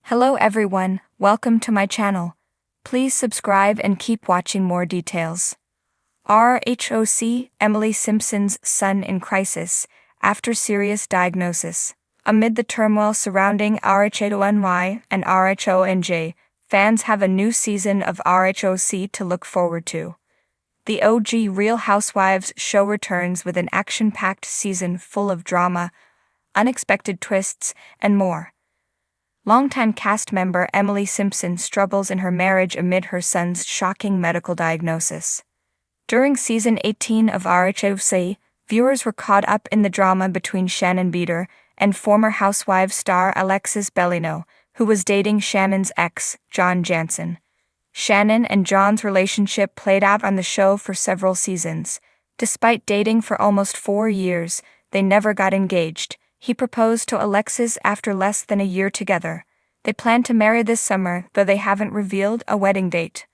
Hello everyone, welcome to my channel. Please subscribe and keep watching more details. RHOC, Emily Simpson's son in crisis, after serious diagnosis. Amid the turmoil surrounding RHONY and RHONJ, fans have a new season of RHOC to look forward to. The OG Real Housewives show returns with an action-packed season full of drama, unexpected twists, and more. Longtime cast member Emily Simpson struggles in her marriage amid her son's shocking medical diagnosis. During season 18 of RHOC, viewers were caught up in the drama between Shannon Beater and former Housewives star Alexis Bellino, who was dating Shannon's ex, John Jansen. Shannon and John's relationship played out on the show for several seasons. Despite dating for almost 4 years, they never got engaged. He proposed to Alexis after less than a year together. They plan to marry this summer, though they haven't revealed a wedding date.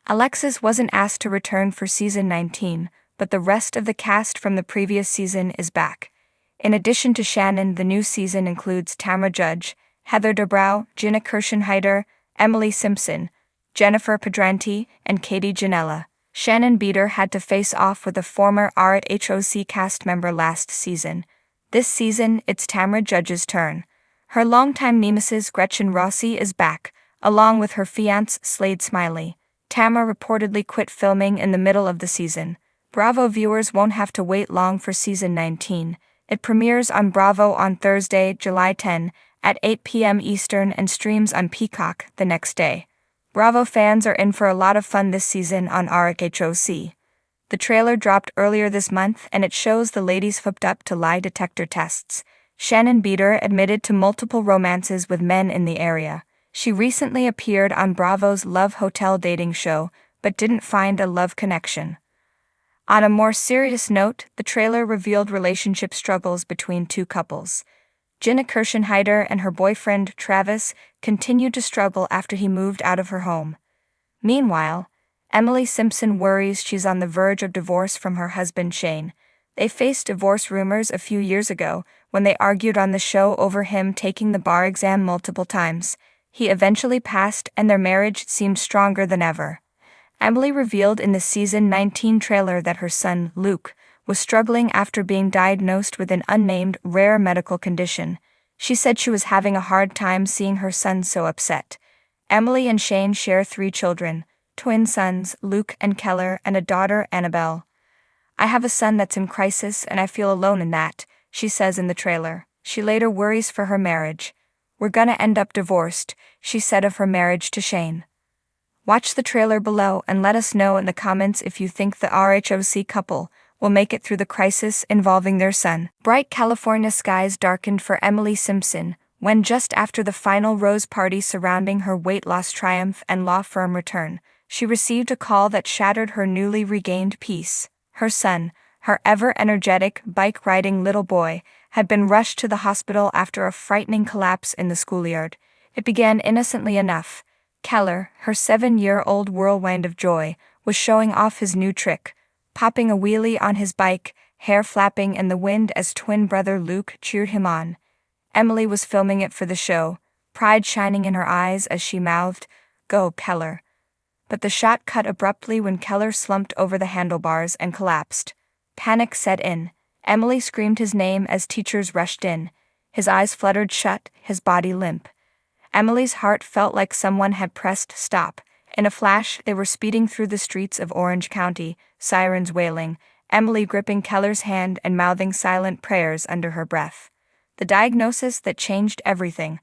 Alexis wasn't asked to return for season 19, but the rest of the cast from the previous season is back. In addition to Shannon, the new season includes Tamra Judge, Heather Dubrow, Gina Kirschenheiter, Emily Simpson, Jennifer Pedranti, and Katie Janela. Shannon Beater had to face off with a former RHOC cast member last season. This season, it's Tamra Judge's turn. Her longtime nemesis Gretchen Rossi is back, along with her fiancé Slade Smiley. Tamra reportedly quit filming in the middle of the season. Bravo viewers won't have to wait long for season 19. It premieres on Bravo on Thursday, July 10, at 8 p.m. Eastern and streams on Peacock the next day. Bravo fans are in for a lot of fun this season on RHOC. The trailer dropped earlier this month and it shows the ladies hooked up to lie detector tests. Shannon Beater admitted to multiple romances with men in the area. She recently appeared on Bravo's Love Hotel dating show, but didn't find a love connection. On a more serious note, the trailer revealed relationship struggles between two couples. Gina Kirschenheiter and her boyfriend Travis continued to struggle after he moved out of her home. Meanwhile, Emily Simpson worries she's on the verge of divorce from her husband Shane. They faced divorce rumors a few years ago when they argued on the show over him taking the bar exam multiple times. He eventually passed and their marriage seemed stronger than ever. Emily revealed in the season 19 trailer that her son, Luke, was struggling after being diagnosed with an unnamed, rare medical condition. She said she was having a hard time seeing her son so upset. Emily and Shane share 3 children. Twin sons, Luke and Keller, and a daughter, Annabelle. "I have a son that's in crisis and I feel alone in that," she says in the trailer. She later worries for her marriage. "We're gonna end up divorced," she said of her marriage to Shane. Watch the trailer below and let us know in the comments if you think the RHOC couple will make it through the crisis involving their son. Bright California skies darkened for Emily Simpson when just after the final rose party surrounding her weight loss triumph and law firm return, she received a call that shattered her newly regained peace. Her son, her ever-energetic, bike-riding little boy, had been rushed to the hospital after a frightening collapse in the schoolyard. It began innocently enough. Keller, her 7-year-old whirlwind of joy, was showing off his new trick, popping a wheelie on his bike, hair flapping in the wind as twin brother Luke cheered him on. Emily was filming it for the show, pride shining in her eyes as she mouthed, "Go, Keller." But the shot cut abruptly when Keller slumped over the handlebars and collapsed. Panic set in. Emily screamed his name as teachers rushed in. His eyes fluttered shut, his body limp. Emily's heart felt like someone had pressed stop. In a flash, they were speeding through the streets of Orange County, sirens wailing, Emily gripping Keller's hand and mouthing silent prayers under her breath. The diagnosis that changed everything.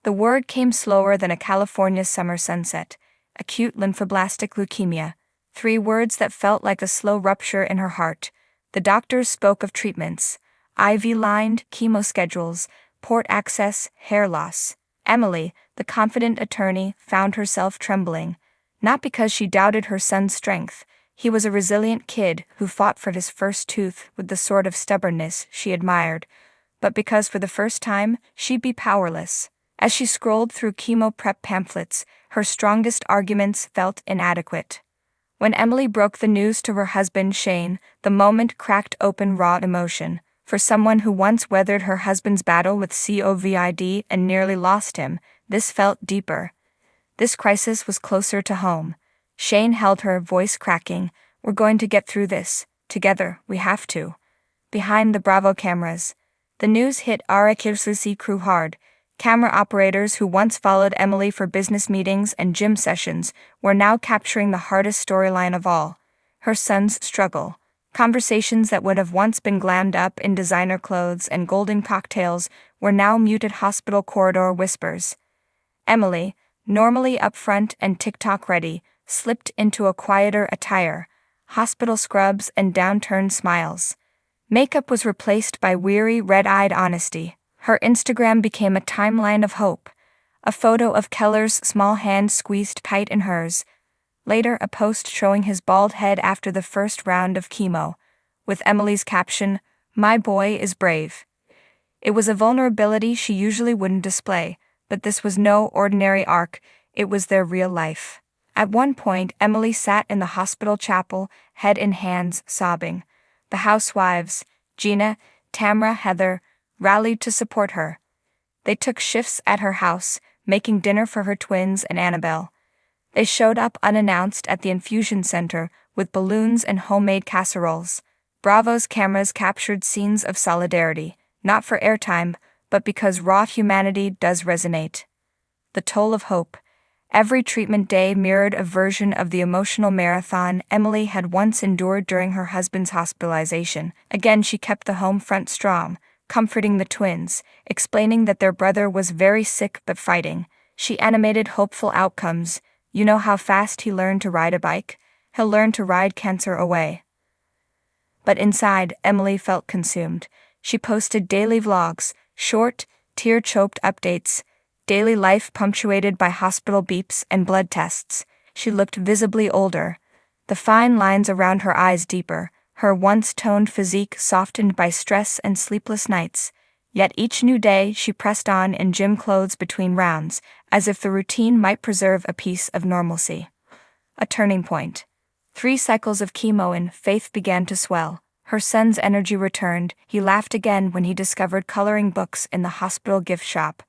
The word came slower than a California summer sunset. Acute lymphoblastic leukemia. 3 words that felt like a slow rupture in her heart. The doctors spoke of treatments: IV-lined, chemo schedules, port access, hair loss. Emily, the confident attorney, found herself trembling. Not because she doubted her son's strength. He was a resilient kid who fought for his first tooth with the sort of stubbornness she admired. But because for the first time, she'd be powerless. As she scrolled through chemo prep pamphlets, her strongest arguments felt inadequate. When Emily broke the news to her husband Shane, the moment cracked open raw emotion. For someone who once weathered her husband's battle with COVID and nearly lost him, This felt deeper. This crisis was closer to home. Shane held her, voice cracking. We're going to get through this. Together, we have to. Behind the Bravo cameras, the news hit RHOC crew hard. Camera operators who once followed Emily for business meetings and gym sessions were now capturing the hardest storyline of all: her son's struggle. Conversations that would have once been glammed up in designer clothes and golden cocktails were now muted hospital corridor whispers. Emily, normally upfront and TikTok ready, slipped into a quieter attire, hospital scrubs and downturned smiles. Makeup was replaced by weary, red-eyed honesty. Her Instagram became a timeline of hope. A photo of Keller's small hand squeezed tight in hers. Later, a post showing his bald head after the first round of chemo, with Emily's caption, "My boy is brave." It was a vulnerability she usually wouldn't display, but this was no ordinary arc, it was their real life. At one point, Emily sat in the hospital chapel, head in hands, sobbing. The housewives, Gina, Tamra, Heather, rallied to support her. They took shifts at her house, making dinner for her twins and Annabelle. They showed up unannounced at the infusion center with balloons and homemade casseroles. Bravo's cameras captured scenes of solidarity, not for airtime, but because raw humanity does resonate. The toll of hope. Every treatment day mirrored a version of the emotional marathon Emily had once endured during her husband's hospitalization. Again, she kept the home front strong, comforting the twins, explaining that their brother was very sick but fighting. She animated hopeful outcomes. You know how fast he learned to ride a bike? He'll learn to ride cancer away. But inside, Emily felt consumed. She posted daily vlogs, short, tear-choked updates, daily life punctuated by hospital beeps and blood tests. She looked visibly older, the fine lines around her eyes deeper, her once toned physique softened by stress and sleepless nights. Yet each new day she pressed on in gym clothes between rounds, as if the routine might preserve a piece of normalcy. A turning point. 3 cycles of chemo in, faith began to swell. Her son's energy returned. He laughed again when he discovered coloring books in the hospital gift shop.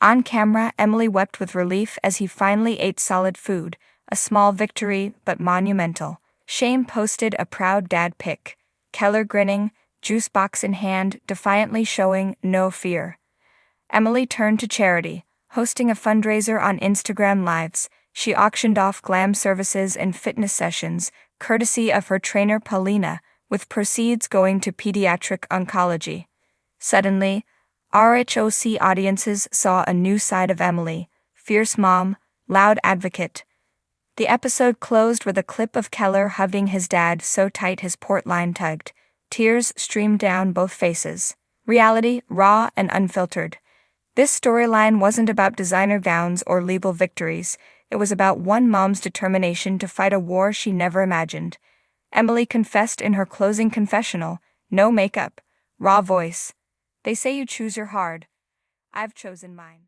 On camera, Emily wept with relief as he finally ate solid food, a small victory but monumental. Shane posted a proud dad pic, Keller grinning, juice box in hand, defiantly showing no fear. Emily turned to charity, hosting a fundraiser on Instagram Lives. She auctioned off glam services and fitness sessions, courtesy of her trainer Paulina, with proceeds going to pediatric oncology. Suddenly, RHOC audiences saw a new side of Emily: fierce mom, loud advocate. The episode closed with a clip of Keller hugging his dad so tight his port line tugged. Tears streamed down both faces. Reality, raw and unfiltered. This storyline wasn't about designer gowns or legal victories. It was about one mom's determination to fight a war she never imagined. Emily confessed in her closing confessional, no makeup, raw voice. They say you choose your hard. I've chosen mine.